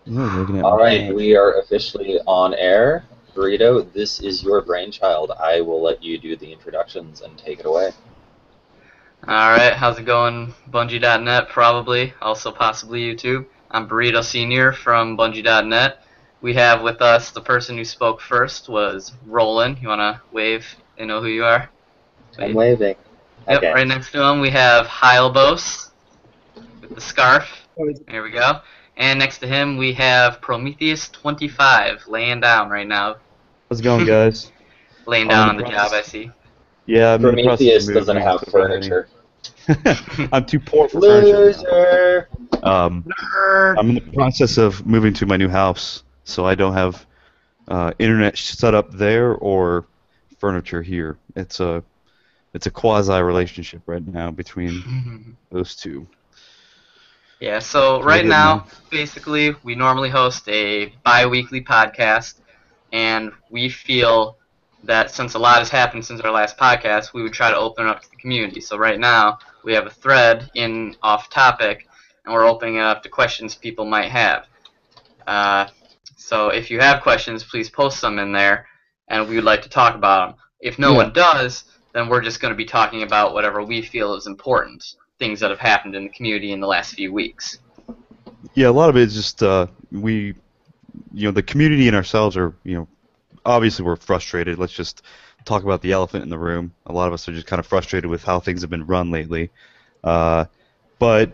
Yeah, looking at All my right, couch. we are officially on air. Burrito, this is your brainchild. I will let you do the introductions and take it away. Alright, how's it going? Bungie.net, probably, also possibly YouTube. I'm Burrito Senior from Bungie.net. We have with us the person who spoke first was Roland. You wanna wave and know who you are? I'm Wave. waving. Yep, Okay. right next to him we have Hylebos with the scarf. There we go. And next to him we have Prometheus25 laying down right now. How's it going, guys? Laying I'm in down the on the job, I process. see. Yeah, I'm in the process of Prometheus doesn't moving, have so if I have any. furniture. I'm too poor for furniture now. Loser! Um, Nerd! I'm in the process of moving to my new house, so I don't have internet set up there or furniture here. It's a quasi relationship right now between those two. Yeah, so So we're right getting now, there. basically, we normally host a bi-weekly podcast, and we feel that since a lot has happened since our last podcast, we would try to open it up to the community. So right now, we have a thread in off topic, and we're opening it up to questions people might have. Uh, so if you have questions, please post them in there, and we would like to talk about them. If no Yeah, one does, then we're just going to be talking about whatever we feel is important, things that have happened in the community in the last few weeks. yeah. A lot of it is just we, the community and ourselves are, obviously we're frustrated. Let's just talk about the elephant in the room. A lot of us are just kind of frustrated with how things have been run lately. Uh, but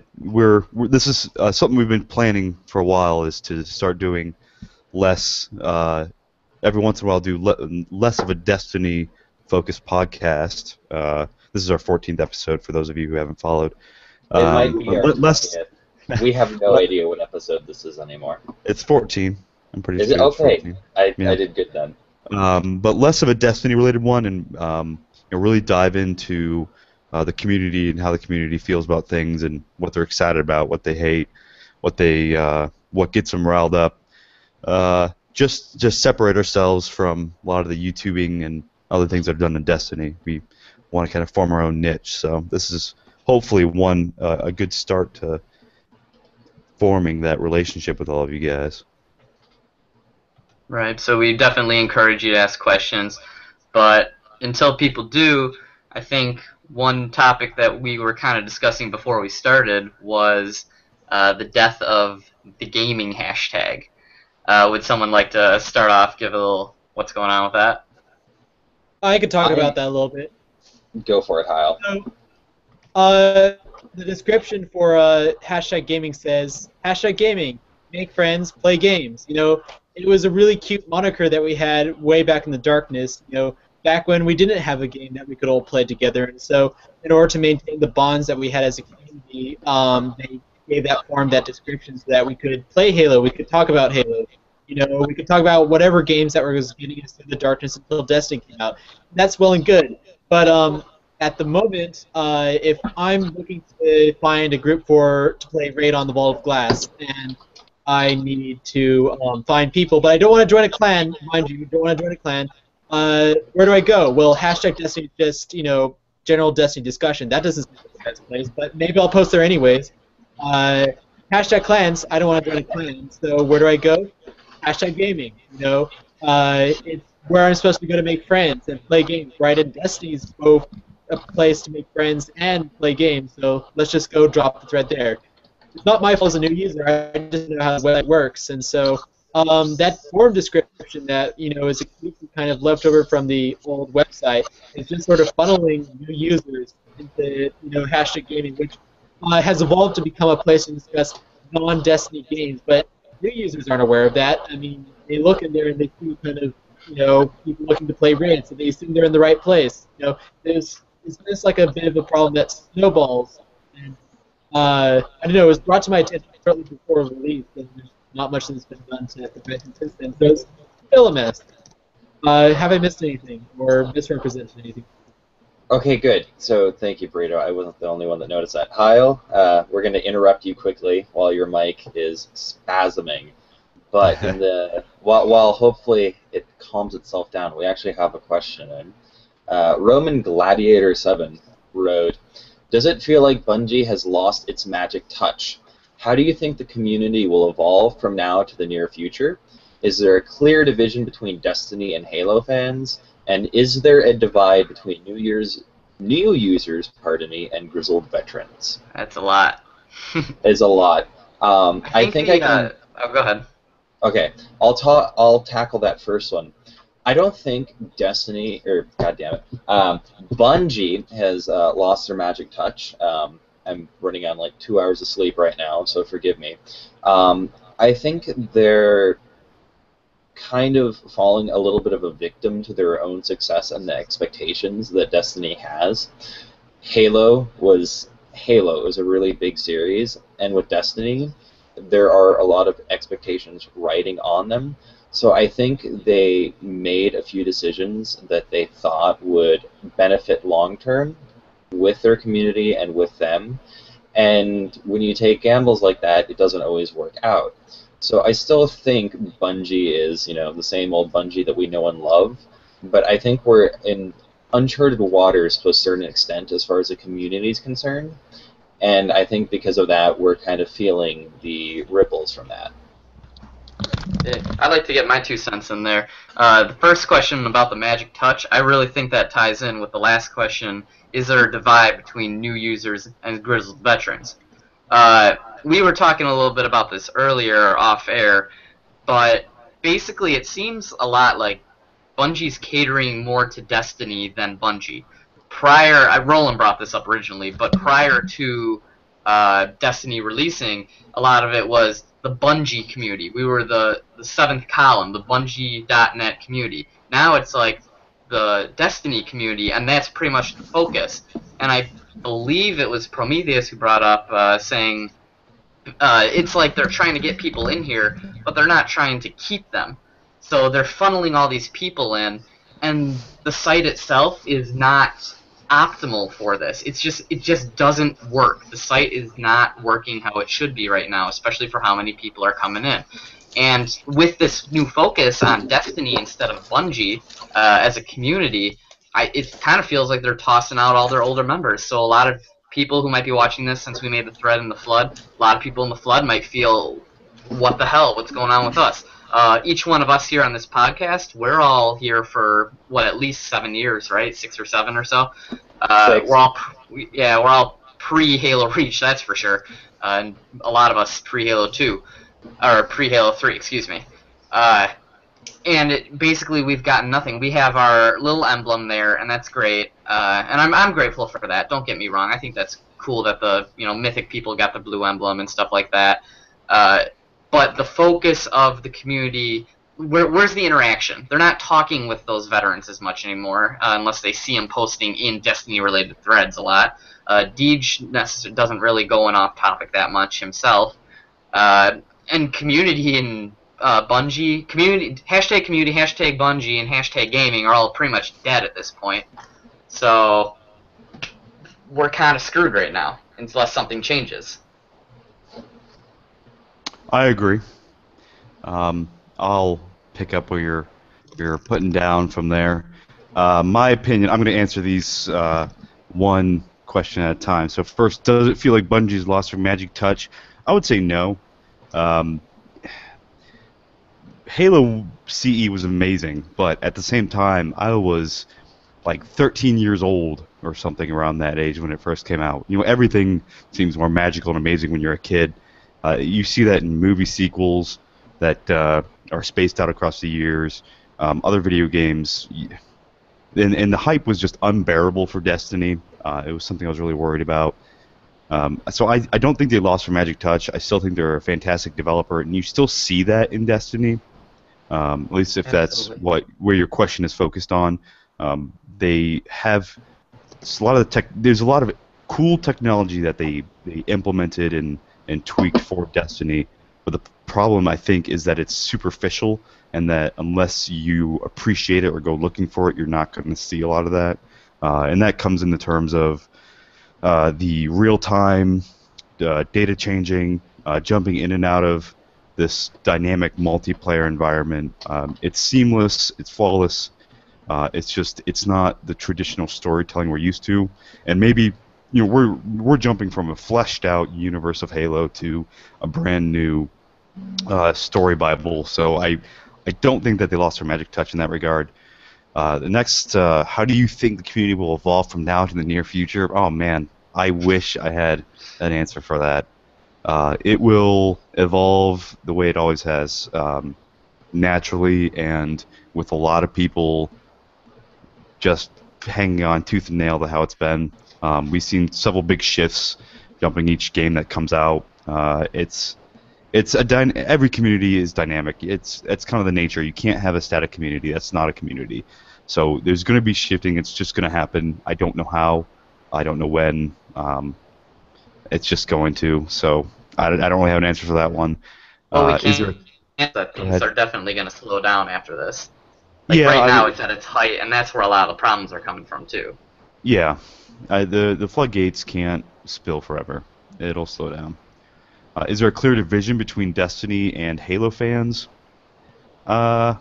this is something we've been planning for a while, is to start doing less. Every once in a while, do less of a Destiny focused podcast. This is our 14th episode for those of you who haven't followed. It might be But our less. 20th. We have no idea what episode this is anymore. It's 14. I'm pretty Is it? sure it's Okay. 14. I Yeah. did good then. But less of a Destiny-related one, and really dive into the community and how the community feels about things and what they're excited about, what they hate, what gets them riled up. Just separate ourselves from a lot of the YouTubing and other things that are done in Destiny. We want to kind of form our own niche. So this is hopefully a good start to forming that relationship with all of you guys. Right, so we definitely encourage you to ask questions, but until people do, I think one topic that we were kind of discussing before we started was the death of the gaming hashtag. Would someone like to start off, give a little what's going on with that? I could talk I about that a little bit. go for it, Kyle. So, the description for hashtag gaming says hashtag gaming, make friends, play games. It was a really cute moniker that we had way back in the darkness. Back when we didn't have a game that we could all play together. And so, in order to maintain the bonds that we had as a community, they gave that form, that description, so that we could play Halo. We could talk about Halo. We could talk about whatever games that was getting us through the darkness until Destiny came out. That's well and good. But at the moment, if I'm looking to find a group to play Raid on the Wall of Glass, and I need to find people, but I don't want to join a clan, mind you, don't want to join a clan, where do I go? Well, hashtag Destiny is just, general Destiny discussion. That doesn't seem like the best place, but maybe I'll post there anyways. Uh, hashtag clans, I don't want to join a clan, so where do I go? Hashtag gaming, it's where I'm supposed to go to make friends and play games, right? And Destiny's both a place to make friends and play games, so let's just go drop the thread there. It's not my fault as a new user, I just know how the website works, and so that form description that, is kind of left over from the old website is just sort of funneling new users into, hashtag gaming, which has evolved to become a place to discuss non-Destiny games, but new users aren't aware of that. I mean, they look in there and they see kind of, people looking to play raids, so they assume they're in the right place. It's just like a bit of a problem that snowballs. And I don't know, it was brought to my attention shortly before release, and there's not much that's been done to prevent it since then. So it's still a mess. Have I missed anything or misrepresented anything? Okay, good. So thank you, Burrito. I wasn't the only one that noticed that. Kyle, we're going to interrupt you quickly while your mic is spasming. But while hopefully it calms itself down, we actually have a question in. Roman Gladiator 7 wrote, "Does it feel like Bungie has lost its magic touch? How do you think the community will evolve from now to the near future? Is there a clear division between Destiny and Halo fans? And is there a divide between new users, pardon me, and grizzled veterans? That's a lot. Is a lot. I I think think the I can. oh, go ahead. Okay, I'll tackle that first one. I don't think Destiny, or goddamn it, Bungie has lost their magic touch. I'm running on like 2 hours of sleep right now, so forgive me. I think they're kind of falling a little bit of a victim to their own success and the expectations that Destiny has. Halo is a really big series, and with Destiny, there are a lot of expectations riding on them. So I think they made a few decisions that they thought would benefit long term with their community and with them. And when you take gambles like that, it doesn't always work out. So I still think Bungie is, the same old Bungie that we know and love, but I think we're in uncharted waters to a certain extent as far as the community is concerned. And I think because of that, we're kind of feeling the ripples from that. I'd like to get my 2 cents in there. The first question about the magic touch, I really think that ties in with the last question. Is there a divide between new users and grizzled veterans? We were talking a little bit about this earlier off air, but basically it seems a lot like Bungie's catering more to Destiny than Bungie. Roland brought this up originally, but prior to Destiny releasing, a lot of it was the Bungie community. We were the seventh column, the Bungie.net community. Now it's like the Destiny community, and that's pretty much the focus. And I believe it was Prometheus who brought up saying it's like they're trying to get people in here, but they're not trying to keep them. So they're funneling all these people in, and the site itself is not optimal for this. It just doesn't work. The site is not working how it should be right now, especially for how many people are coming in. And with this new focus on Destiny instead of Bungie as a community, it kind of feels like they're tossing out all their older members. So a lot of people who might be watching this, since we made the thread in the Flood, a lot of people in the Flood might feel, what the hell, what's going on with us? Each one of us here on this podcast, we're all here for, at least 7 years, right? 6 or 7 or so. We're all pre-Halo Reach, that's for sure. And a lot of us pre-Halo 2. Or pre-Halo 3, excuse me. And basically we've gotten nothing. We have our little emblem there, and that's great. And I'm grateful for that. Don't get me wrong. I think that's cool that the Mythic people got the blue emblem and stuff like that. But the focus of the community, where's the interaction? They're not talking with those veterans as much anymore, unless they see them posting in Destiny-related threads a lot. Deej doesn't really go in off topic that much himself. And community and Bungie, hashtag community, hashtag Bungie, and hashtag gaming are all pretty much dead at this point. So we're kind of screwed right now, unless something changes. I agree. I'll pick up where you're putting down from there. My opinion, I'm going to answer these one question at a time. So first, does it feel like Bungie's lost their magic touch? I would say no. Halo CE was amazing, but at the same time, I was like 13 years old or something around that age when it first came out. Everything seems more magical and amazing when you're a kid. You see that in movie sequels that are spaced out across the years, other video games, and the hype was just unbearable for Destiny. It was something I was really worried about. So I don't think they lost their magic touch. I still think they're a fantastic developer, and you still see that in Destiny. At least if that's where your question is focused on. They have there's a lot of cool technology that they implemented and tweaked for Destiny, but the problem I think is that it's superficial, and that unless you appreciate it or go looking for it, you're not going to see a lot of that. And that comes in the terms of the real-time data changing, jumping in and out of this dynamic multiplayer environment. It's seamless, it's flawless. It's not the traditional storytelling we're used to, and maybe we're jumping from a fleshed out universe of Halo to a brand new story Bible. So I don't think that they lost their magic touch in that regard. The next, how do you think the community will evolve from now to the near future? Oh man, I wish I had an answer for that. It will evolve the way it always has, naturally and with a lot of people just hanging on tooth and nail to how it's been. We've seen several big shifts jumping each game that comes out. Every community is dynamic. It's kind of the nature. You can't have a static community. That's not a community. So there's going to be shifting. It's just going to happen. I don't know how. I don't know when. It's just going to. So I don't really have an answer for that one. Well, we Is there? can't answer that Go things ahead. are definitely going to slow down after this. Like Yeah, right I now, mean, it's at its height, and that's where a lot of the problems are coming from too. yeah. The floodgates can't spill forever. It'll slow down. Is there a clear division between Destiny and Halo fans? Uh,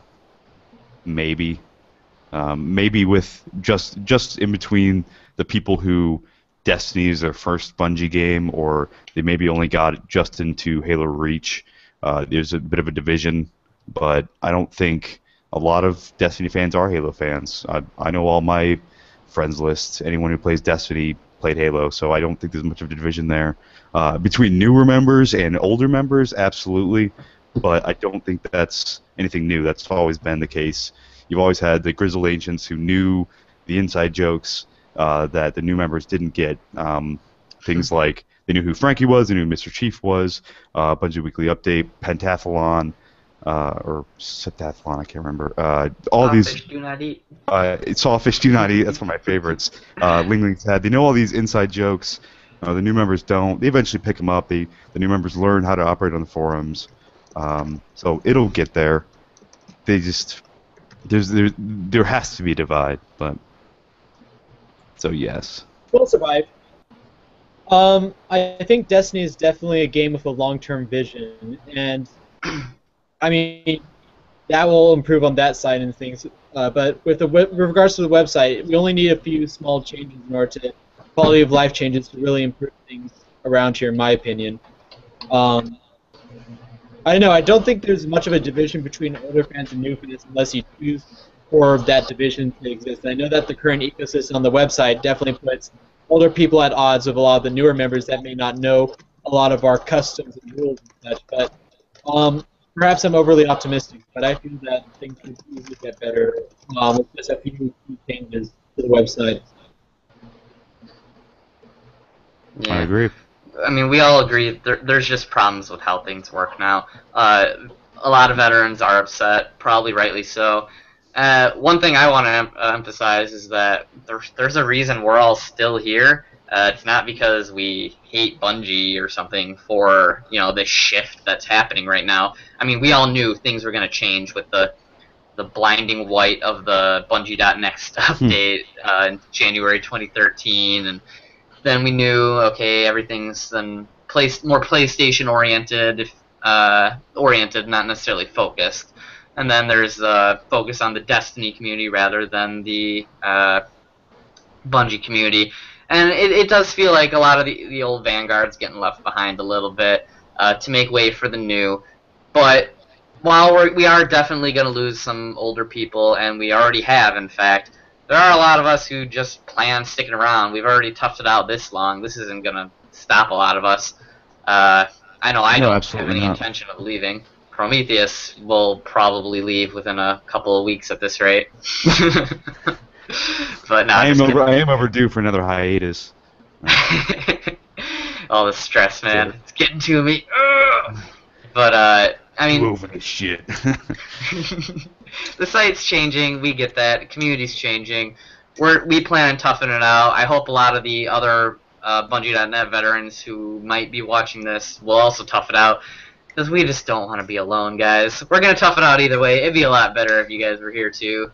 maybe. Maybe with just in between the people who Destiny is their first Bungie game, or they maybe only got it just into Halo Reach. There's a bit of a division, but I don't think a lot of Destiny fans are Halo fans. I know all my friends list, anyone who plays Destiny played Halo, so I don't think there's much of a division there. Between newer members and older members, absolutely, but I don't think that's anything new. That's always been the case. You've always had the grizzled ancients who knew the inside jokes that the new members didn't get. Things like they knew who Frankie was, they knew who Mr. Chief was, Bungie Weekly Update, Pentathlon, or Septathlon, I can't remember. All these Fish do not eat. Sawfish Do Not Eat, that's one of my favorites. Ling Ling's Head. They know all these inside jokes. The new members don't. They eventually pick them up. The new members learn how to operate on the forums. So it'll get there. They just there has to be a divide, but so yes. We'll survive. I think Destiny is definitely a game with a long-term vision, and I mean that will improve on that side and things. But with regards to the website, we only need a few small changes in order to quality of life changes to really improve things around here, in my opinion. I don't know. I don't think there's much of a division between older fans and new fans unless you choose for that division to exist. I know that the current ecosystem on the website definitely puts older people at odds with a lot of the newer members that may not know a lot of our customs and rules and such. But perhaps I'm overly optimistic, but I feel that things could easily get better with just a few key changes to the website. I Yeah. agree. I mean, we all agree there's just problems with how things work now. A lot of veterans are upset, probably rightly so. One thing I want to emphasize is that there's a reason we're all still here. It's not because we hate Bungie or something for this shift that's happening right now. I mean, we all knew things were going to change with the blinding white of the Bungie.next update in January 2013, and then we knew, okay, everything's then more PlayStation oriented, not necessarily focused. And then there's focus on the Destiny community rather than the Bungie community. And it does feel like a lot of the old vanguard's getting left behind a little bit to make way for the new. But while we are definitely going to lose some older people, and we already have, in fact, there are a lot of us who just plan on sticking around. We've already toughed it out this long. This isn't going to stop a lot of us. I know I No, don't have absolutely any not. intention of leaving. Prometheus will probably leave within a couple of weeks at this rate. But no, I just kidding. am overdue for another hiatus. All the stress, man. It's getting to me. Ugh. But, I mean, Over this shit. the site's changing. We get that. The community's changing. We plan on toughing it out. I hope a lot of the other Bungie.net veterans who might be watching this will also tough it out. Because we just don't want to be alone, guys. We're going to tough it out either way. It'd be a lot better if you guys were here, too.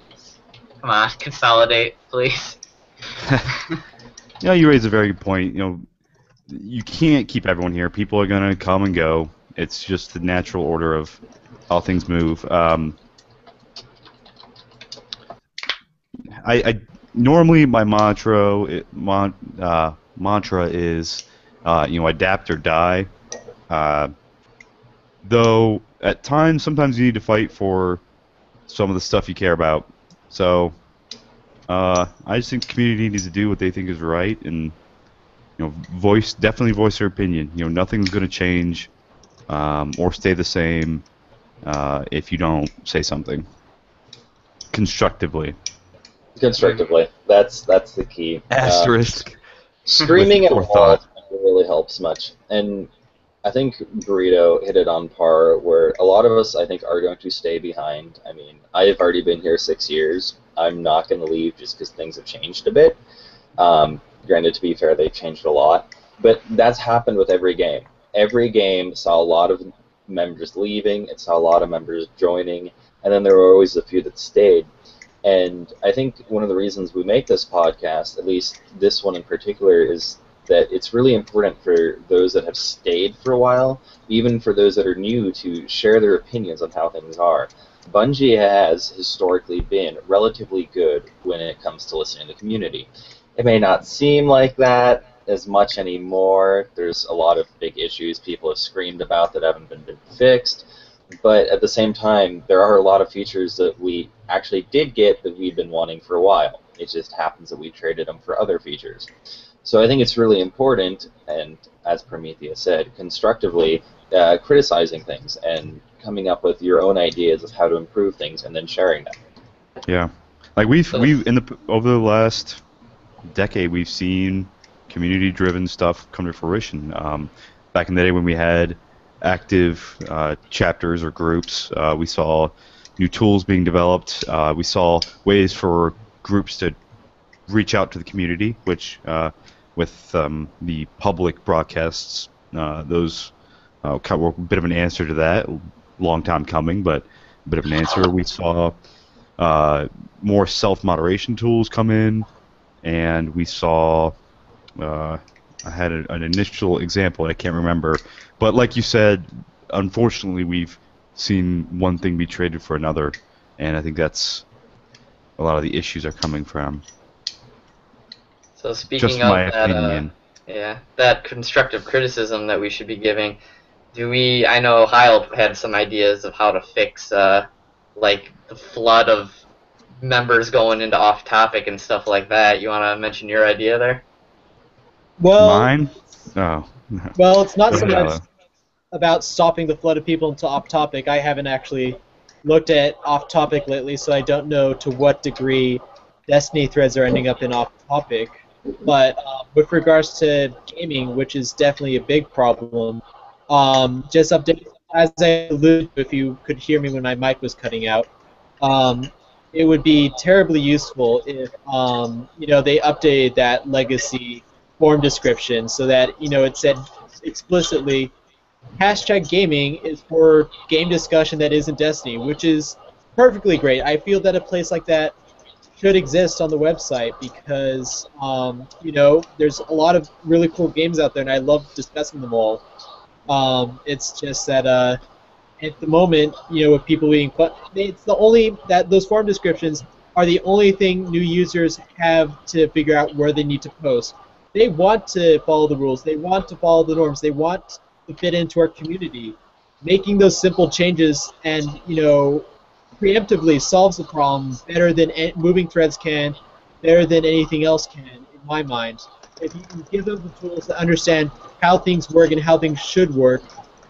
Come on, consolidate, please. You raise a very good point. You can't keep everyone here. People are going to come and go. It's just the natural order of how things move. I normally my mantra mantra is, adapt or die. Though at times, sometimes you need to fight for some of the stuff you care about. So I just think the community needs to do what they think is right, and definitely voice their opinion. Nothing's going to change or stay the same if you don't say something constructively. Constructively. That's the key. Asterisk. Screaming with at walls never really helps much. And I think Burrito hit it on par where a lot of us, I think, are going to stay behind. I mean, I've already been here 6 years. I'm not going to leave just because things have changed a bit. Granted, to be fair, they've changed a lot. But that's happened with every game. Every game saw a lot of members leaving. It saw a lot of members joining. And then there were always a few that stayed. And I think one of the reasons we make this podcast, at least this one in particular, is that it's really important for those that have stayed for a while, even for those that are new, to share their opinions on how things are. Bungie has historically been relatively good when it comes to listening to the community. It may not seem like that as much anymore. There's a lot of big issues people have screamed about that haven't been fixed. But at the same time, there are a lot of features that we actually did get that we've been wanting for a while. It just happens that we traded them for other features. So I think it's really important, and as Prometheus said, constructively criticizing things and coming up with your own ideas of how to improve things and then sharing them. Yeah, like over the last decade, we've seen community-driven stuff come to fruition. Back in the day when we had active chapters or groups, we saw new tools being developed. We saw ways for groups to reach out to the community, which with the public broadcasts, those were a bit of an answer to that. Long time coming, but a bit of an answer. We saw more self-moderation tools come in, and we saw I had an initial example I can't remember, but like you said, unfortunately we've seen one thing be traded for another, and I think that's a lot of the issues are coming from. So speaking Just of my that, opinion. that constructive criticism that we should be giving, I know Heil had some ideas of how to fix like the flood of members going into off topic and stuff like that. You want to mention your idea there? Well, Mine? Oh. well, it's not Go so ahead, much Tyler. about stopping the flood of people into off topic. I haven't actually looked at off topic lately, so I don't know to what degree Destiny threads are ending up in off topic. But with regards to gaming, which is definitely a big problem, just update as I alluded to, if you could hear me when my mic was cutting out. It would be terribly useful if they updated that legacy form description so that it said explicitly #gaming is for game discussion that isn't Destiny, which is perfectly great. I feel that a place like that should exist on the website because there's a lot of really cool games out there and I love discussing them all. It's just that at the moment, with people being it's the only that those form descriptions are the only thing new users have to figure out where they need to post. They want to follow the rules. They want to follow the norms. They want to fit into our community. Making those simple changes and preemptively solves the problem better than moving threads can, better than anything else can, in my mind. If you can give them the tools to understand how things work and how things should work,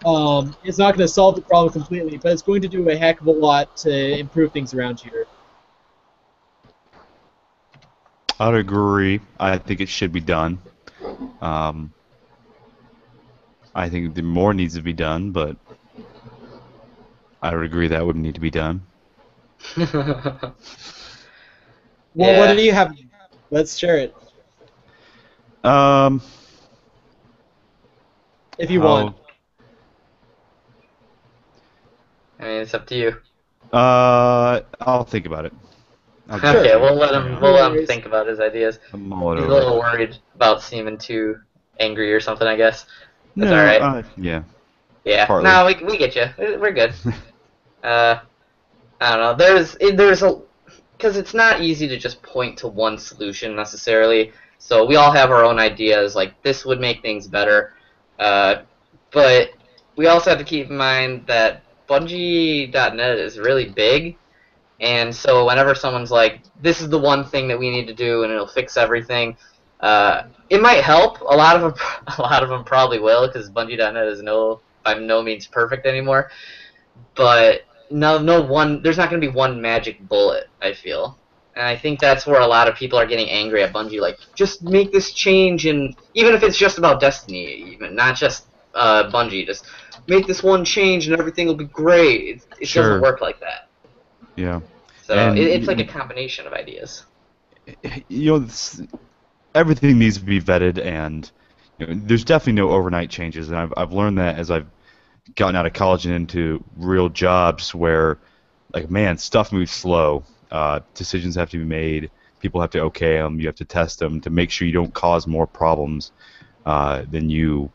it's not going to solve the problem completely, but it's going to do a heck of a lot to improve things around here. I'd agree. I think it should be done. I think the more needs to be done, but I would agree that would need to be done. Well, Yeah. what do you have? Let's share it if you want. I mean, it's up to you. I'll think about it. Okay, we'll let him No worries. think about his ideas. I'm mull it He's a over. little worried about seeming too angry or something, I guess. That's No, alright. yeah. Yeah. partly. No, we get you. We're good. I don't know. There's because it's not easy to just point to one solution necessarily. So we all have our own ideas, like this would make things better. But we also have to keep in mind that Bungie.net is really big, and so whenever someone's like, "This is the one thing that we need to do, and it'll fix everything," it might help. A lot of them, a lot of them probably will, because Bungie.net is by no means perfect anymore. But there's not going to be one magic bullet, I feel. And I think that's where a lot of people are getting angry at Bungie, like, just make this change, and even if it's just about Destiny, even not just Bungie, just make this one change and everything will be great. It doesn't work like that. Yeah. So And it's like a combination of ideas. Everything needs to be vetted, and there's definitely no overnight changes. And I've learned that as I've gotten out of college and into real jobs where, like, man, stuff moves slow. Decisions have to be made. People have to okay them. You have to test them to make sure you don't cause more problems than you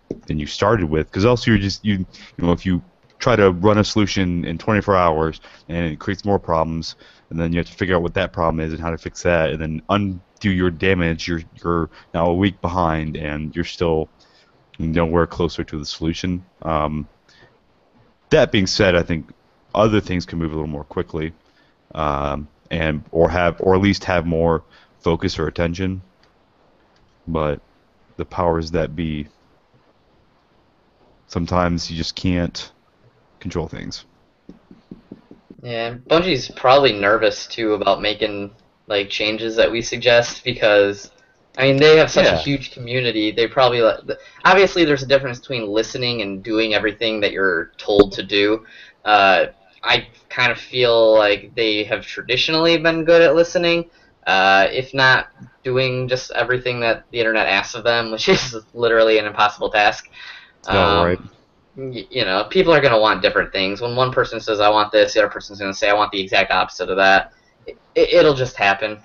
started with. Because else if you try to run a solution in 24 hours and it creates more problems, and then you have to figure out what that problem is and how to fix that, and then undo your damage. You're now a week behind, and you're still nowhere closer to the solution. That being said, I think other things can move a little more quickly, or at least have more focus or attention. But the powers that be, sometimes you just can't control things. Yeah, Bungie's probably nervous too about making like changes that we suggest, because I mean they have such a huge community. They probably obviously there's a difference between listening and doing everything that you're told to do. I kind of feel like they have traditionally been good at listening, if not doing just everything that the internet asks of them, which is literally an impossible task. Right. People are going to want different things. When one person says, I want this, the other person's going to say, I want the exact opposite of that. It'll just happen.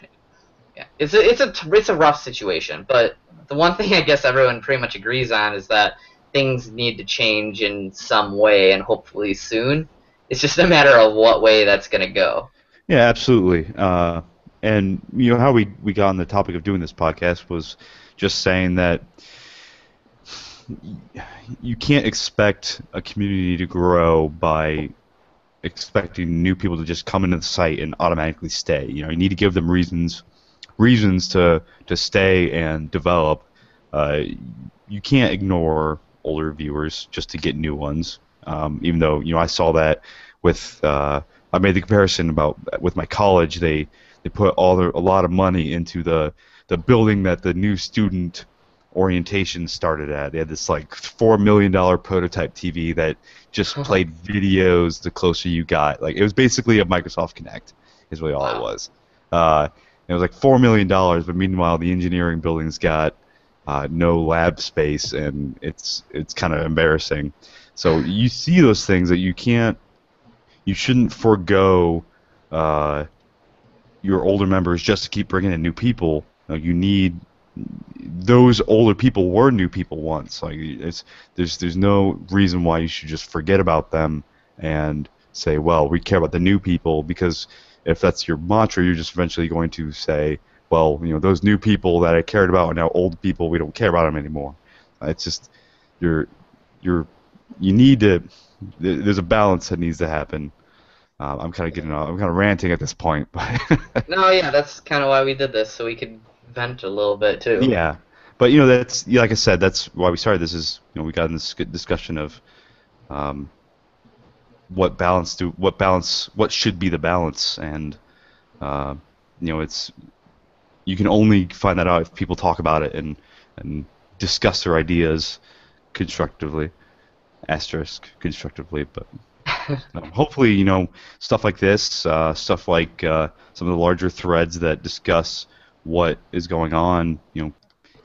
Yeah. It's a rough situation, but the one thing I guess everyone pretty much agrees on is that things need to change in some way, and hopefully soon. It's just a matter of what way that's going to go. Yeah, absolutely. And how we got on the topic of doing this podcast was just saying that you can't expect a community to grow by expecting new people to just come into the site and automatically stay. You need to give them reasons to stay and develop. You can't ignore older viewers just to get new ones. Even though I saw that with I made the comparison with my college. They put a lot of money into the building that the new student orientation started at. They had this like $4 million prototype TV that just played videos the closer you got. Like, it was basically a Microsoft Kinect is really all it was. It was like $4 million, but meanwhile the engineering building's got no lab space, and it's kind of embarrassing. So you see those things that you shouldn't forego your older members just to keep bringing in new people. You need those older people were new people once. Like, there's no reason why you should just forget about them and say, well, we care about the new people, because if that's your mantra, you're just eventually going to say, well, those new people that I cared about are now old people. We don't care about them anymore. It's just you need to. There's a balance that needs to happen. I'm kind of ranting at this point, but no, yeah, that's kind of why we did this, so we could vent a little bit too. Yeah, but that's like I said, that's why we started this. Is we got in this discussion of what should be the balance, and it's you can only find that out if people talk about it and discuss their ideas constructively, constructively, but. Hopefully, stuff like this, stuff like some of the larger threads that discuss what is going on,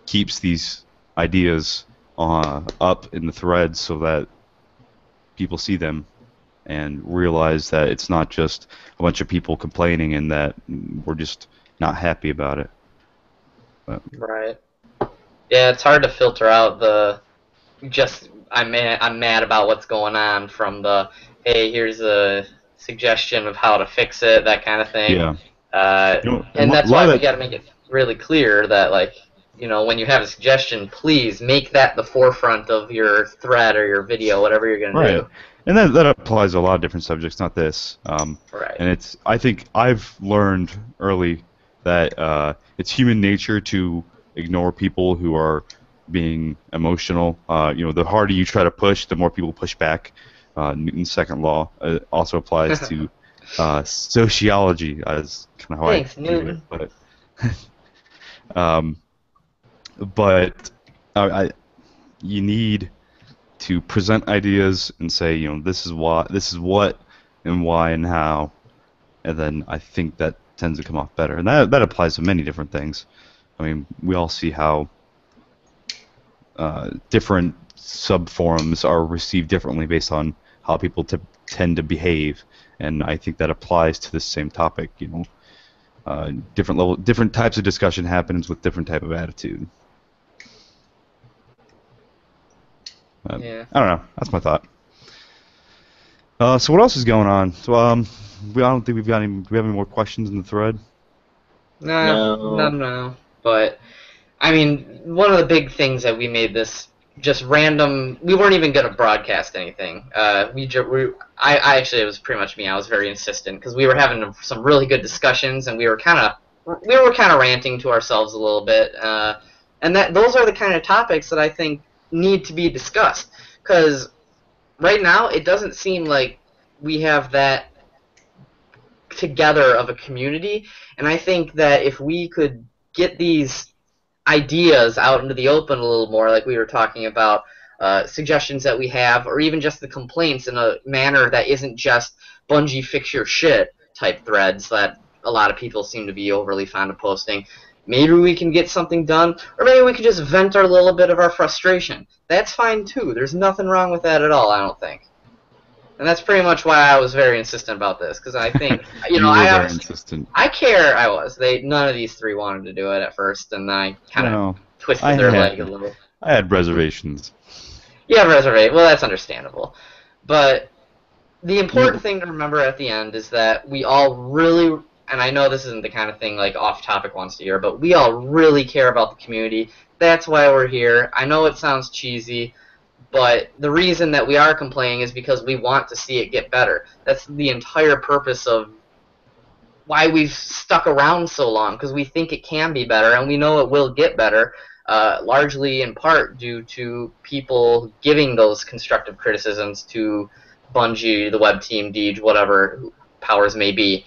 keeps these ideas up in the threads so that people see them and realize that it's not just a bunch of people complaining and that we're just not happy about it. But. Right. Yeah, it's hard to filter out I'm mad about what's going on from the, hey, here's a suggestion of how to fix it, that kind of thing. Yeah. And that's why we got to make it really clear that, like, when you have a suggestion, please make that the forefront of your thread or your video, whatever you're going to Right. do. And that applies to a lot of different subjects, not this. Right. And I think I've learned early that it's human nature to ignore people who are being emotional. The harder you try to push, the more people push back. Newton's second law also applies to sociology. As kind of how Thanks, I view Newton. it, but you need to present ideas and say, this is what, and why, and how, and then I think that tends to come off better. And that applies to many different things. I mean, we all see how different sub-forums are received differently based on how people tend to behave, and I think that applies to the same topic. Different types of discussion happens with different type of attitude. Yeah. I don't know. That's my thought. So what else is going on? So I don't think we've got any. Do we have any more questions in the thread? No. But I mean, one of the big things that we made this just random. We weren't even going to broadcast anything. I actually, it was pretty much me. I was very insistent because we were having some really good discussions, and we were kind of ranting to ourselves a little bit. And those are the kind of topics that I think need to be discussed, because right now it doesn't seem like we have that together of a community, and I think that if we could get these ideas out into the open a little more, like we were talking about, suggestions that we have, or even just the complaints in a manner that isn't just Bungie fix your shit type threads that a lot of people seem to be overly fond of posting. Maybe we can get something done, or maybe we could just vent our little bit of our frustration. That's fine too. There's nothing wrong with that at all, I don't think. And that's pretty much why I was very insistent about this, because I think, Insistent. I care. None of these three wanted to do it at first, and I kind of twisted their leg a little. I had reservations. Yeah, reservation. Well, that's understandable. But the important thing to remember at the end is that we all really, and I know this isn't the kind of thing like off-topic once a year, but we all really care about the community. That's why we're here. I know it sounds cheesy, but the reason that we are complaining is because we want to see it get better. That's the entire purpose of why we've stuck around so long, because we think it can be better, and we know it will get better, largely in part due to people giving those constructive criticisms to Bungie, the web team, Deej, whatever powers may be.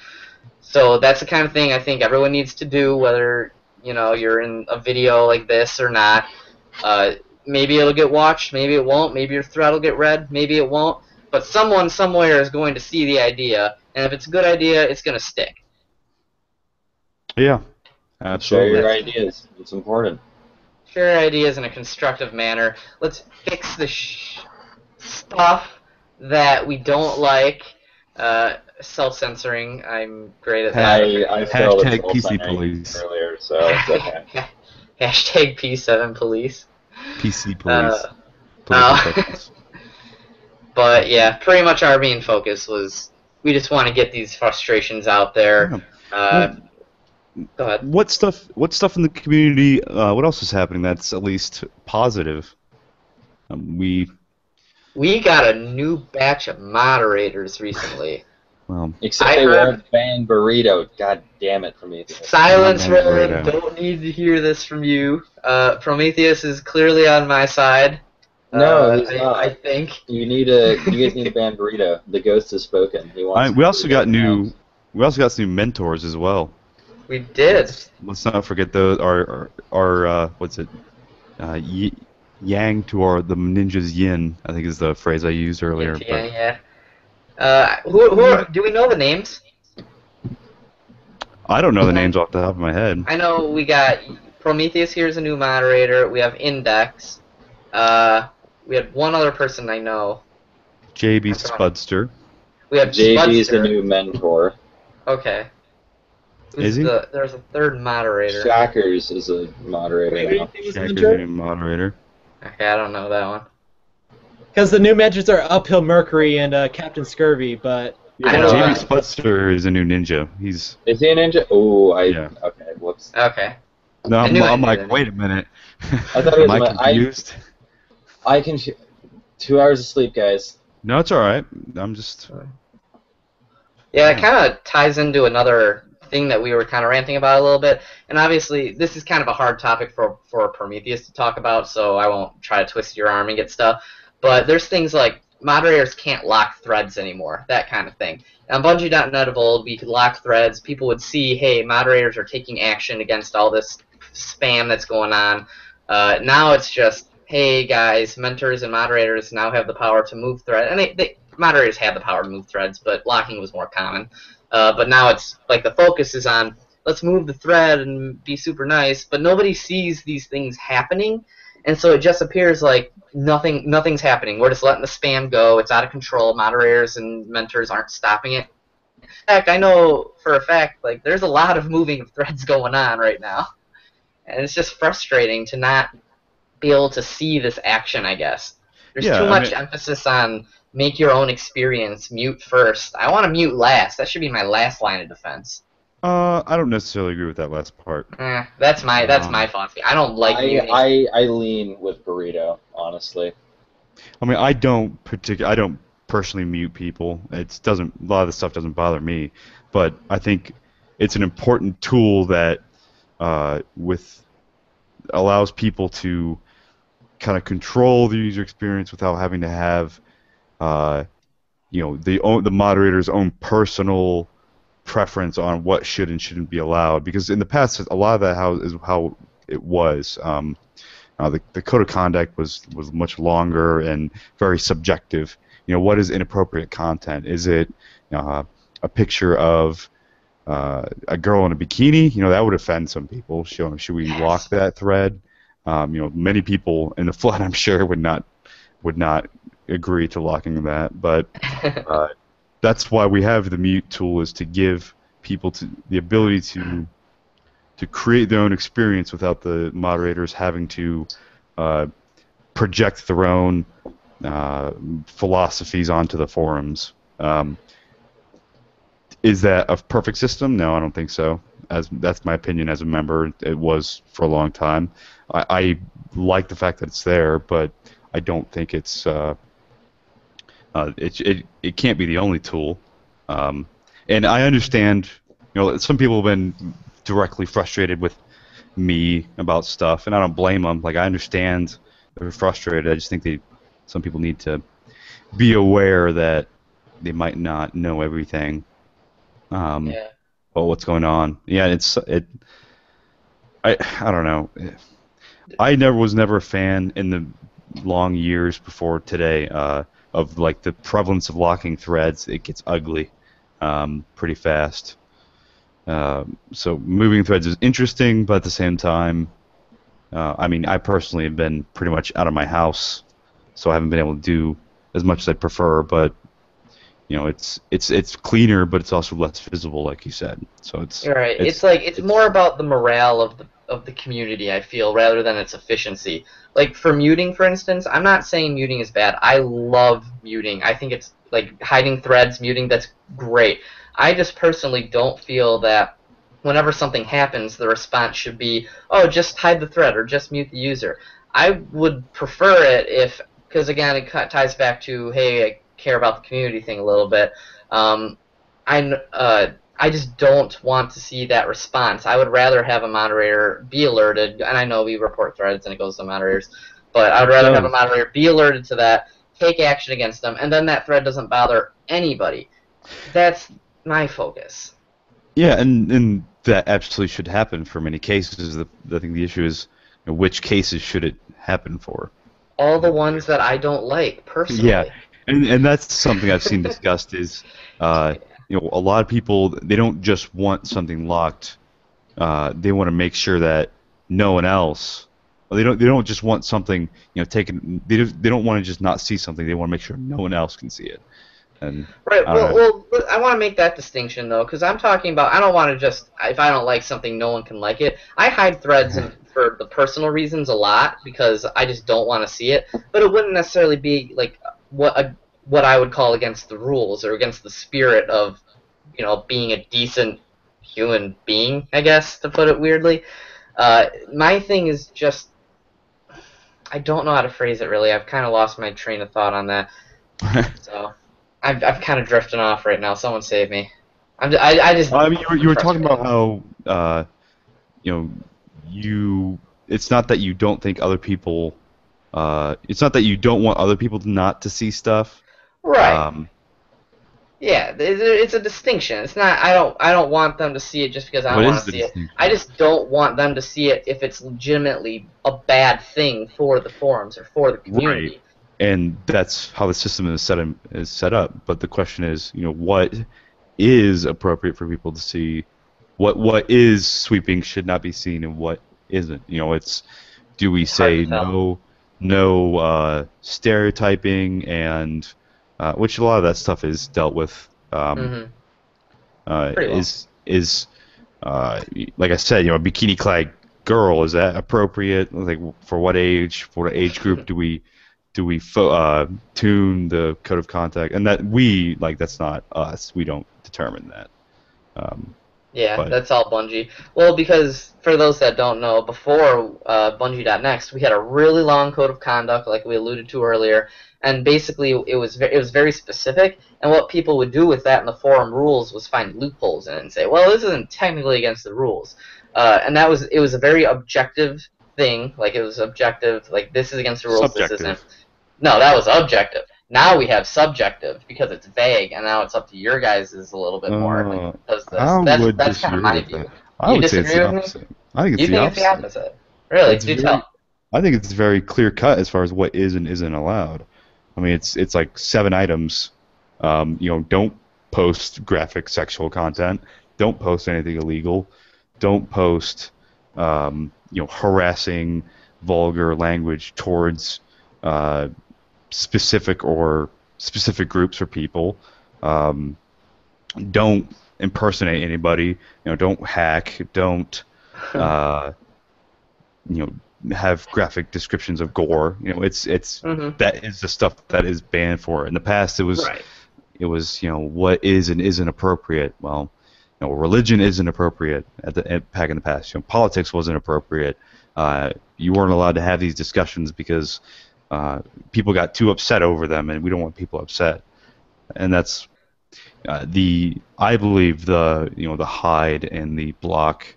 So that's the kind of thing I think everyone needs to do, whether you're in a video like this or not. Maybe it'll get watched, maybe it won't, maybe your thread will get read, maybe it won't, but someone somewhere is going to see the idea, and if it's a good idea, it's going to stick. Yeah, absolutely. Share your ideas. It's important. Share ideas in a constructive manner. Let's fix the stuff that we don't like. Self-censoring, I'm great at that. I failed at Hashtag PC self-censoring police. earlier, so it's okay. Hashtag P7 police. PC police. But yeah, pretty much our main focus was we just want to get these frustrations out there. Go ahead. What stuff in the community? What else is happening that's at least positive? We got a new batch of moderators recently. Well, except they won't ban Burrito. God damn it, Prometheus. Silence, Roland. Don't need to hear this from you. Prometheus is clearly on my side. No, he's not. I think you guys need to ban Burrito. The ghost has spoken. He wants. We also got some new mentors as well. We did. Let's not forget those. Our what's it? Yang to the ninja's yin, I think is the phrase I used earlier. Yeah. Do we know the names? I don't know the names off the top of my head. I know we got Prometheus here as a new moderator. We have Index. We had one other person I know. JB Spudster. We have JB's Spudster. the new mentor. Okay. Is he? There's a third moderator. Shackers is a moderator now. Shackers is a moderator. Okay, I don't know that one. Because the new mentors are Uphill Mercury and Captain Scurvy, but... I know JB that. Spudster is a new ninja. Is he a ninja? Oh, Okay, whoops. Okay. No, I knew I I'm knew like, that. wait a minute. I thought it Am was I my. confused? I can. 2 hours of sleep, guys. No, it's all right. I'm just. Yeah, it Yeah. kind of ties into another thing that we were kind of ranting about a little bit. And obviously, this is kind of a hard topic for Prometheus to talk about, so I won't try to twist your arm and get stuff. But there's things like moderators can't lock threads anymore, that kind of thing. On Bungie.net of old, we could lock threads. People would see, hey, moderators are taking action against all this spam that's going on. Now it's just, hey, guys, mentors and moderators now have the power to move threads. And moderators had the power to move threads, but locking was more common. But now it's like the focus is on let's move the thread and be super nice, but nobody sees these things happening, and so it just appears like nothing's happening. We're just letting the spam go. It's out of control. Moderators and mentors aren't stopping it. In fact, I know for a fact like there's a lot of moving of threads going on right now, and it's just frustrating to not be able to see this action, I guess. There's Yeah, too I much mean, emphasis on make your own experience, mute first. I want to mute last. That should be my last line of defense. I don't necessarily agree with that last part. That's my thoughts. I don't like I, muting. I lean with Burrito, honestly. I mean, I don't personally mute people. A lot of the stuff doesn't bother me, but I think it's an important tool that with allows people to kind of control the user experience without having to have uh, the moderator's own personal preference on what should and shouldn't be allowed. Because in the past, a lot of that is how it was. The code of conduct was much longer and very subjective. What is inappropriate content? Is it a picture of a girl in a bikini? That would offend some people. Should we lock that thread? Many people in the flood, I'm sure, would not agree to locking that. But that's why we have the mute tool, is to give people the ability to create their own experience without the moderators having to project their own philosophies onto the forums. Is that a perfect system? No, I don't think so. That's my opinion as a member. It was for a long time. I like the fact that it's there, but I don't think it can't be the only tool. And I understand, some people have been directly frustrated with me about stuff, and I don't blame them. Like, I understand they're frustrated. I just think some people need to be aware that they might not know everything. Yeah. About what's going on. Yeah, I don't know. I was never a fan in the long years before today of like the prevalence of locking threads. It gets ugly pretty fast. So moving threads is interesting, but at the same time, I mean, I personally have been pretty much out of my house, so I haven't been able to do as much as I'd prefer. But it's cleaner, but it's also less visible, like you said. So You're right. It's more about the morale of the community, I feel, rather than its efficiency. Like for muting, for instance, I'm not saying muting is bad. I love muting. I think it's like hiding threads, muting, that's great. I just personally don't feel that whenever something happens, the response should be, oh, just hide the thread or just mute the user. I would prefer it because again, it ties back to, hey, I care about the community thing a little bit. I just don't want to see that response. I would rather have a moderator be alerted, and I know we report threads and it goes to moderators, but I would rather have a moderator be alerted to that, take action against them, and then that thread doesn't bother anybody. That's my focus. Yeah, and that absolutely should happen for many cases. I think the issue is, which cases should it happen for? All the ones that I don't like, personally. Yeah, and that's something I've seen discussed is, a lot of people, they don't just want something locked. They want to make sure that no one else. They don't just want something taken. They don't want to just not see something. They want to make sure no one else can see it. And right. Well, I want to make that distinction though, because I'm talking about. I don't want to just if I don't like something, no one can like it. I hide threads for the personal reasons a lot because I just don't want to see it. But it wouldn't necessarily be like what I would call against the rules or against the spirit of being a decent human being, I guess, to put it weirdly. My thing is just, I don't know how to phrase it really. I've kind of lost my train of thought on that. So I've kind of drifted off right now. Someone save me. I just. I mean, you were talking frustrated. about how you know it's not that you don't think other people it's not that you don't want other people not to see stuff. Right. Um, Yeah, it's a distinction. It's not. I don't want them to see it just because I what want is to the see it. I distinction? just don't want them to see it if it's legitimately a bad thing for the forums or for the Right. community. And that's how the system is set up. But the question is, what is appropriate for people to see? What is sweeping should not be seen, and what isn't? It's do we It's hard to say tell. no stereotyping and which a lot of that stuff is dealt with. Hmm. Pretty well. Is like I said, a bikini clad girl, is that appropriate? Like for what age? For what age group do we tune the code of conduct? And that that's not us. We don't determine that. Um, Yeah, but that's all Bungie. Well, because for those that don't know, before Bungie.next, we had a really long code of conduct, like we alluded to earlier, and basically it was very specific. And what people would do with that in the forum rules was find loopholes in it and say, well, this isn't technically against the rules, and it was a very objective thing. Like it was objective, like this is against the rules, this isn't. subjective. No, that was objective. Now we have subjective because it's vague, and now it's up to your guys is a little bit more. Like, does this? I would That's kind of disagree my with view. that. I You would say it's disagree the with me? opposite. I think it's You the think it's the opposite. opposite? Really? It's Do tell. very. I think it's very clear cut as far as what is and isn't allowed. I mean, it's like 7 items. Don't post graphic sexual content. Don't post anything illegal. Don't post, harassing, vulgar language towards uh, specific groups or people. Um, don't impersonate anybody. Don't hack. Don't uh, you have graphic descriptions of gore. It's Hmm. that is the stuff that is banned for. In the past, Right. it was what is and isn't appropriate. Well, religion isn't appropriate back in the past. Politics wasn't appropriate. You weren't allowed to have these discussions because people got too upset over them, and we don't want people upset. And that's I believe the hide and the block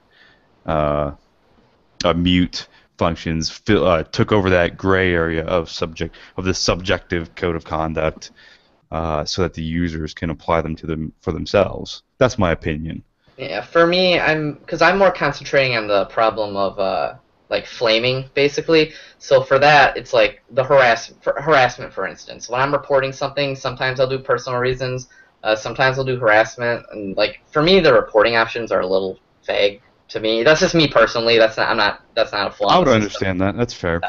mute functions took over that gray area of the subjective code of conduct, so that the users can apply them to them for themselves. That's my opinion. Yeah. For me, because I'm more concentrating on the problem of like flaming, basically. So for that, it's like the harassment, for instance. When I'm reporting something, sometimes I'll do personal reasons. Sometimes I'll do harassment, and like for me, the reporting options are a little vague to me. That's just me personally. That's not a flaw I in would the system. understand that. That's fair.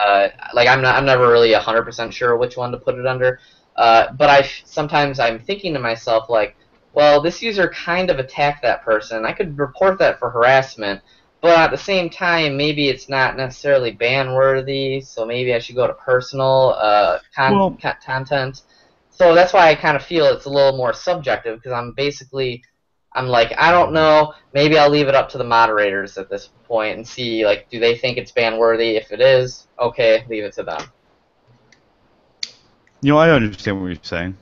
Like I'm never really 100% sure which one to put it under. But sometimes I'm thinking to myself like, well, this user kind of attacked that person. I could report that for harassment, but at the same time, maybe it's not necessarily ban worthy. So maybe I should go to personal Well, content. So that's why I kind of feel it's a little more subjective because I'm like, I don't know. Maybe I'll leave it up to the moderators at this point and see, like, do they think it's ban worthy? If it is, okay, leave it to them. I understand what you're saying.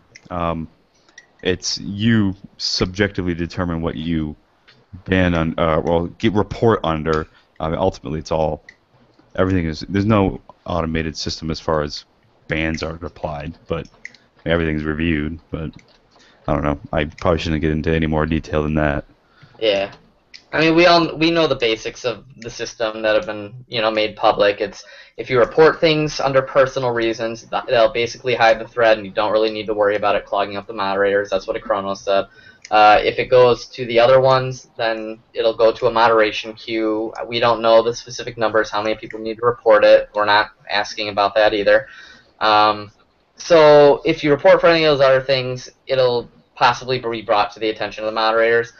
It's you subjectively determine what you ban on, get report under. I mean, ultimately, everything is. There's no automated system as far as bans are applied, but everything's reviewed. But I don't know. I probably shouldn't get into any more detail than that. Yeah. I mean, we know the basics of the system that have been made public. It's if you report things under personal reasons, they'll basically hide the thread, and you don't really need to worry about it clogging up the moderators. That's what Chronos said. If it goes to the other ones, then it'll go to a moderation queue. We don't know the specific numbers, how many people need to report it. We're not asking about that either. So if you report for any of those other things, it'll possibly be brought to the attention of the moderators.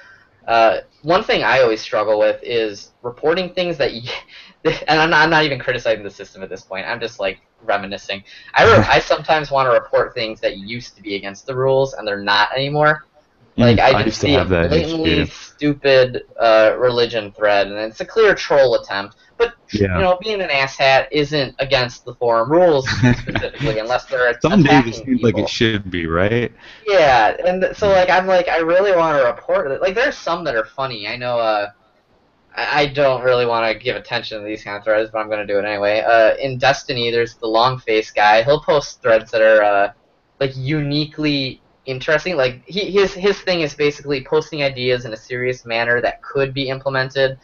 One thing I always struggle with is reporting things that and I'm not even criticizing the system at this point. I'm just like reminiscing. I sometimes want to report things that used to be against the rules and they're not anymore. Like, I I just used to see a have that blatantly issue. stupid religion thread, and it's a clear troll attempt. But, Yeah. being an asshat isn't against the forum rules specifically, unless they're Some days it attacking seems like it people. should be, right? Yeah, and so, like, I'm like, I really want to report it. Like, there's some that are funny. I know, I don't really want to give attention to these kind of threads, but I'm going to do it anyway. In Destiny, there's the long face guy. He'll post threads that are like uniquely interesting. Like his thing is basically posting ideas in a serious manner that could be implemented,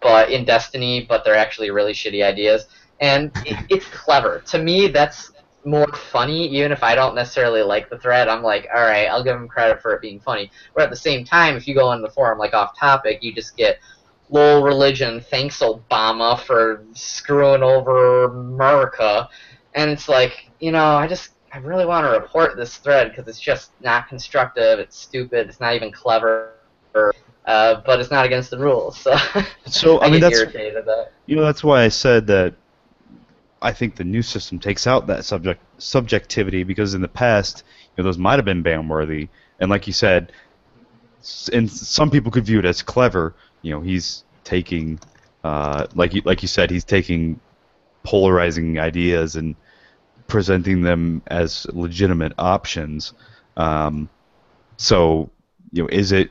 but in Destiny, but they're actually really shitty ideas, and it's clever. To me, that's more funny. Even if I don't necessarily like the thread, I'm like, all right, I'll give him credit for it being funny. But at the same time, if you go in the forum like off topic, you just get lol religion, thanks Obama for screwing over America, and it's like, I really want to report this thread because it's just not constructive, it's stupid, it's not even clever, but it's not against the rules, so So, I I mean, get that's irritated at that. that's why I said that I think the new system takes out that subjectivity because in the past, those might have been ban worthy, and like you said, and some people could view it as clever. He's taking, like you said, he's taking polarizing ideas and presenting them as legitimate options. So, is it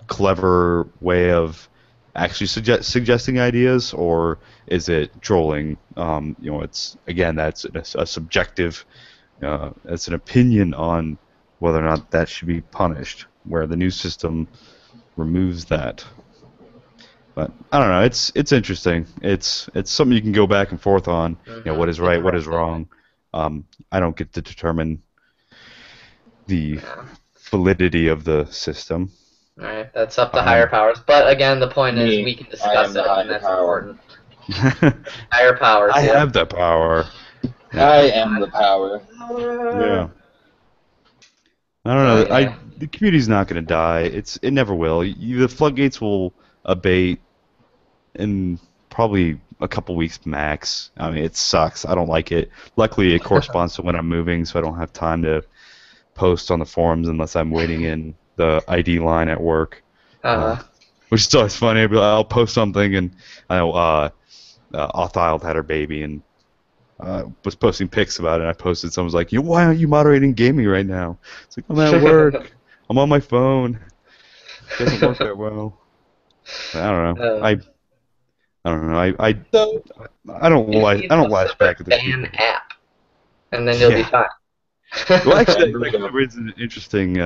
clever way of actually suggesting ideas, or is it trolling? It's again that's a subjective, it's an opinion on whether or not that should be punished. Where the new system removes that. But I don't know. It's interesting. It's something you can go back and forth on. What is right, what is wrong. I don't get to determine the Yeah. validity of the system. All right, that's up to higher powers. But again, the point is we can I discuss am it, the and that's higher important. Higher powers. I Yeah. have the power. I am the power. Yeah. I don't know. Yeah. The community's not going to die. It never will. The floodgates will abate in probably a couple weeks max. I mean, it sucks. I don't like it. Luckily, it corresponds to when I'm moving, so I don't have time to post on the forums unless I'm waiting in the ID line at work. Which is always funny. I'll post something, and I know Othilde had her baby, and was posting pics about it. And I posted, someone was like, "Why aren't you moderating gaming right now?" It's like, I'm at work. I'm on my phone. It doesn't work that well. But I don't know. I don't know. So I don't You I need don't a lash back separate at those ban people. app, and then you'll be fine. Well, actually, There we go. that raises an interesting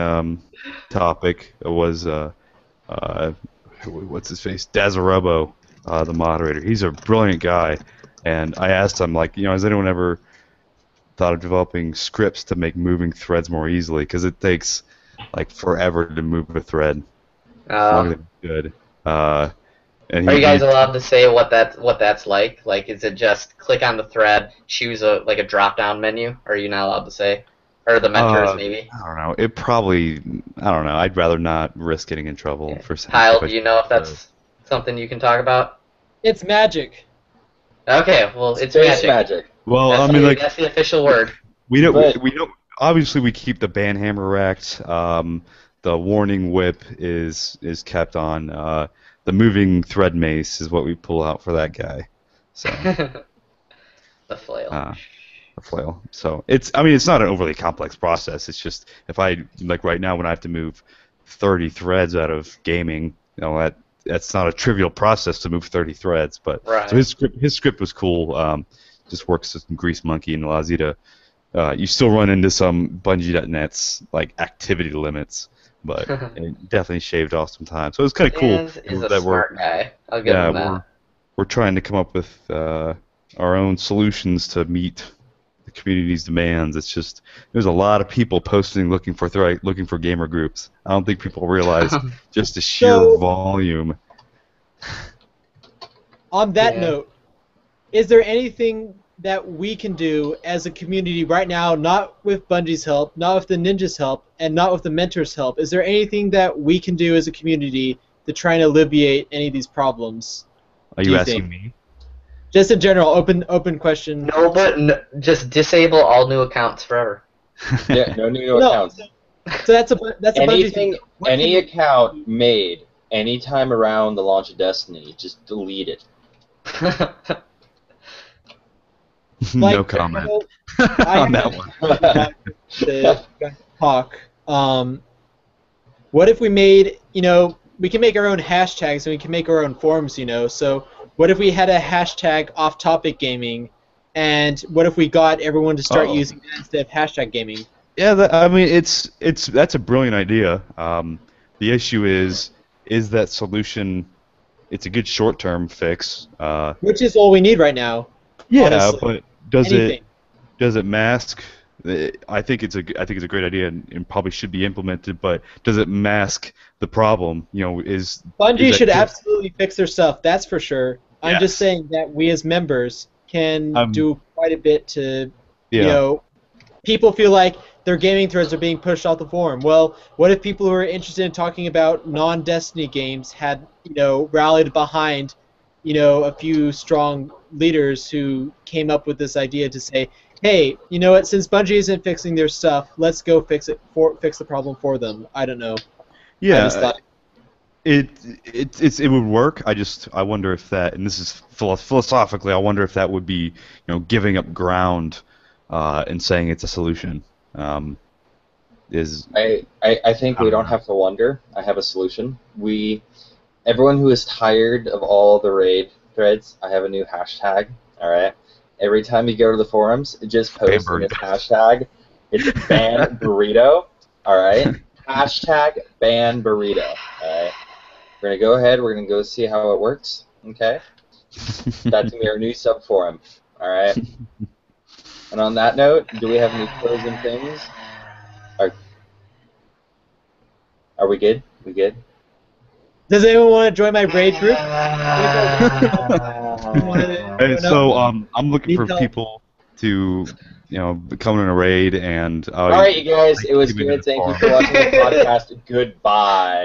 topic. It was what's his face, Dazarobo, the moderator. He's a brilliant guy, and I asked him, like, has anyone ever thought of developing scripts to make moving threads more easily? Because it takes like forever to move a thread, longer than it should. And Are you guys allowed to say what that's like? Like, is it just click on the thread, choose a drop down menu? Or are you not allowed to say? Or the mentors maybe? I don't know. It probably. I don't know. I'd rather not risk getting in trouble for saying Kyle, stuff. do you know if that's something you can talk about? it's magic. Okay, well, it's Space magic. magic. Well, That's I mean, like, that's the official word. we don't. But- We don't. Obviously, we keep the ban hammer racked. The warning whip is kept on. The moving thread mace is what we pull out for that guy. So The flail. the flail. So it's. I mean, it's not an overly complex process. It's just if I like right now when I have to move 30 threads out of gaming, that's not a trivial process to move 30 threads. But Right. so his script was cool. Just works as a grease monkey and allows you to. You still run into some Bungie.net's like activity limits, but it definitely shaved off some time. So it's kind of cool Is a that smart guy. I'll give him that. we're trying to come up with our own solutions to meet the community's demands. It's just there's a lot of people posting looking for gamer groups. I don't think people realize just the sheer So- volume. On that Yeah. note, is there anything that we can do as a community right now, not with Bungie's help, not with the Ninja's help, and not with the Mentor's help? Is there anything that we can do as a community to try and alleviate any of these problems? Are do you you asking think? me? Just in general, open question. No, but just disable all new accounts forever. Yeah, no new No. accounts. So that's a Bungie thing. Anything, any account made anytime around the launch of Destiny, just delete it. No comment on that one. To talk. What if we made, we can make our own hashtags and we can make our own forums, So what if we had a hashtag off-topic gaming, and what if we got everyone to start using that instead of hashtag gaming? Yeah, I mean, that's a brilliant idea. The issue is that solution? It's a good short-term fix. Which is all we need right now. Yeah, honestly. but does Anything. it mask? I think it's a great idea and probably should be implemented. But does it mask the problem? Bungie should absolutely fix their stuff. That's for sure. I'm just saying that we as members can do quite a bit to, people feel like their gaming threads are being pushed off the forum. Well, what if people who are interested in talking about non-Destiny games had, rallied behind, a few strong leaders who came up with this idea to say, hey, you know what? Since Bungie isn't fixing their stuff, let's go fix the problem for them. I don't know. Yeah, it would work. I wonder if that, and this is philosophically, I wonder if that would be giving up ground and saying it's a solution. I think we don't have to wonder. I have a solution. Everyone who is tired of all the raid threads, I have a new hashtag. All right. Every time you go to the forums, just post in this hashtag. It's ban burrito. All right. Hashtag ban burrito. All right. We're gonna go ahead. We're gonna go see how it works. Okay. That's gonna be our new sub forum. All right. And on that note, do we have any closing things? Are we good? We good? Does anyone want to join my raid group? So I'm looking for people to come in a raid and. All right, you guys. It was good. Thank you for watching the podcast. Goodbye.